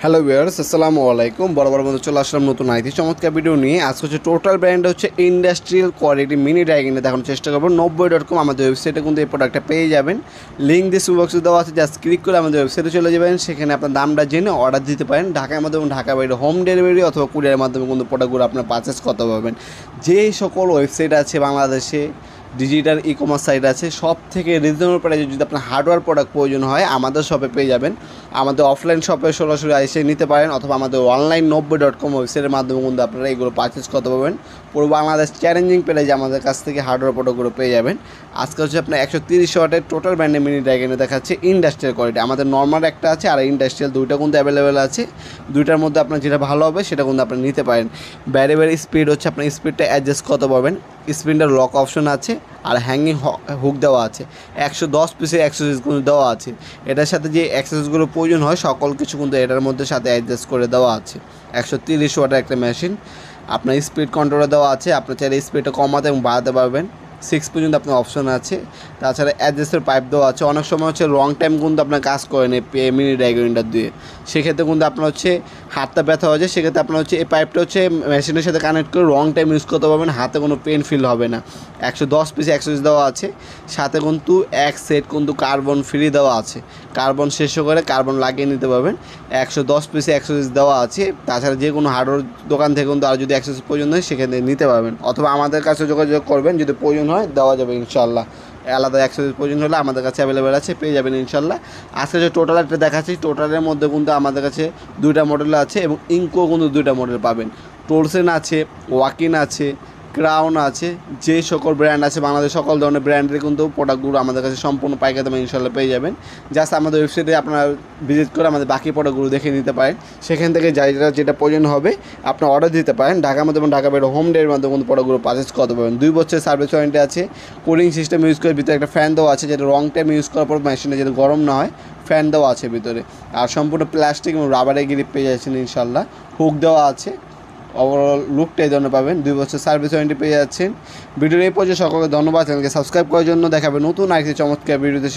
Hello viewers, আসসালামু আলাইকুম। বরাবর মতো চলে আসলাম নতুন আইটি চমৎকার ভিডিও নিয়ে। আজকে হচ্ছে টোটাল ব্র্যান্ড হচ্ছে ইন্ডাস্ট্রিয়াল কোয়ালিটি মিনি ড্রাগনে দেখানোর চেষ্টা করবো। 90.com আমাদের ওয়েবসাইটে কিন্তু এই প্রোডাক্টটা পেয়ে যাবেন। লিঙ্ক ডিসক্রিপশন বক্সে দেওয়া আছে, জাস্ট ক্লিক করে আমাদের ওয়েবসাইটে চলে যাবেন। সেখানে আপনার দামটা জেনে অর্ডার দিতে পারেন। ঢাকার মধ্যে এবং ঢাকা বাইরে হোম ডেলিভারি অথবা কুরিয়ারের মাধ্যমে কিন্তু প্রোডাক্টগুলো আপনার পারচেস করতে পারবেন। যে সকল ওয়েবসাইট আছে বাংলাদেশে, ডিজিটাল ই কমার্স সাইট আছে, সব থেকে রিজনেবল প্রাইসে যদি আপনার হার্ডওয়্যার প্রোডাক্ট প্রয়োজন হয় আমাদের শপে পেয়ে যাবেন। আমাদের অফলাইন শপে সরাসরি এসে নিতে পারেন অথবা আমাদের অনলাইন 90.com ওয়েবসাইটের মাধ্যমে কিন্তু আপনারা এগুলো পারচেস করতে পারবেন। পুরো বাংলাদেশ চ্যালেঞ্জিং প্রাইসে আমাদের কাছ থেকে হার্ডওয়্যার প্রোডাক্টগুলো পেয়ে যাবেন। আজকে হচ্ছে আপনার 130 ওয়াটের টোটাল ব্র্যান্ডের মিনি ড্রাগনে দেখাচ্ছে ইন্ডাস্ট্রিয়াল কোয়ালিটি। আমাদের নর্মাল একটা আছে আর ইন্ডাস্ট্রিয়াল দুইটা কিন্তু অ্যাভেলেবেল আছে। দুইটার মধ্যে আপনার যেটা ভালো হবে সেটা কিন্তু আপনি নিতে পারেন। ভ্যারিয়েবল স্পিড হচ্ছে আপনার স্পিডটা অ্যাডজাস্ট করতে পারবেন। স্পিনটার লক অপশন আছে আর হ্যাঙ্গিং হুক দেওয়া আছে। 110 পিসের অ্যাক্সেসরিজগুলো দেওয়া আছে। এটার সাথে যে অ্যাক্সেসরিজগুলো প্রয়োজন হয় সকল কিছু কিন্তু এটার মধ্যে সাথে অ্যাডজাস্ট করে দেওয়া আছে। 130 ওয়াটের একটা মেশিন। আপনার স্পিড কন্ট্রোলে দেওয়া আছে, আপনার চাইলে স্পিডটা কমাতে এবং বাড়াতে পারবেন। 6 পর্যন্ত আপনার অপশন আছে। তাছাড়া অ্যাডজাস্টের পাইপ দেওয়া আছে। অনেক সময় হচ্ছে লং টাইম কিন্তু আপনার কাজ করেন এই মিনি ড্রাগনটা দিয়ে, সেক্ষেত্রে কিন্তু আপনার হচ্ছে হাতটা ব্যথা হয়ে যায়। সেক্ষেত্রে আপনার হচ্ছে এই পাইপটা হচ্ছে মেশিনের সাথে কানেক্ট করে লং টাইম ইউজ করতে পারবেন, হাতে কোনো পেন ফিল হবে না। 110 পিস অ্যাক্সেসরিজ দেওয়া আছে। সাথে কিন্তু এক সেট কিন্তু কার্বন ফ্রি দেওয়া আছে। কার্বন শেষ করে কার্বন লাগিয়ে নিতে পারবেন। 110 পিসে অ্যাক্সেসরিজ দেওয়া আছে। তাছাড়া যে কোনো হার্ডওয়্যার দোকান থেকে কিন্তু আর যদি অ্যাক্সেসরিজ প্রয়োজন হয় সেখানে নিতে পারবেন, অথবা আমাদের কাছে যোগাযোগ করবেন, যদি প্রয়োজন হয় দেওয়া যাবে ইনশাল্লাহ। আলাদা অ্যাক্সেসরিজ প্রয়োজন হলে আমাদের কাছে অ্যাভেলেবেল আছে, পেয়ে যাবেন ইনশাল্লাহ। আজকে যে টোটাল একটা দেখাচ্ছি, টোটালের মধ্যে কিন্তু আমাদের কাছে দুইটা মডেল আছে এবং ইঙ্কো কিন্তু দুইটা মডেল পাবেন। টোলসেন আছে, ওয়াকিন আছে, ক্রাউন আছে। যে সকল ব্র্যান্ড আছে বাংলাদেশ সকল ধরনের ব্র্যান্ডের কিন্তু প্রোডাক্টগুলো আমাদের কাছে সম্পূর্ণ পাইকারি দামে ইনশাল্লাহ পেয়ে যাবেন। জাস্ট আমাদের ওয়েবসাইটে আপনারা ভিজিট করে আমাদের বাকি প্রোডাক্টগুলো দেখে নিতে পারেন। সেখান থেকে যেটা প্রয়োজন হবে আপনার অর্ডার দিতে পারেন। ঢাকার মধ্যে এবং ঢাকা বাইরে হোম ডেলিভারির মাধ্যমে কিন্তু প্রোডাক্টগুলো পারচেস করতে পারবেন। 2 বছরের সার্ভিস ওয়ারেন্টি আছে। কুলিং সিস্টেম ইউজ করে ভিতরে একটা ফ্যান দেওয়া আছে, যেটা লং টাইম ইউজ করার পর মেশিনে যেটা গরম না হয়, ফ্যান দেওয়া আছে ভিতরে। আর সম্পূর্ণ প্লাস্টিক এবং রাবারের গ্রিপ পেয়ে যাচ্ছেন ইনশাল্লাহ। হুক দেওয়া আছে। ওভারঅল লুকটা এই ধরনের পাবেন। 2 বছর সার্ভিস ওয়ারেন্টি পেয়ে যাচ্ছেন। ভিডিওর এই পর্যায়ে সকলকে ধন্যবাদ। চ্যানেলকে সাবস্ক্রাইব করার জন্য। দেখাবে নতুন আরেকটি চমৎকার ভিডিওতে।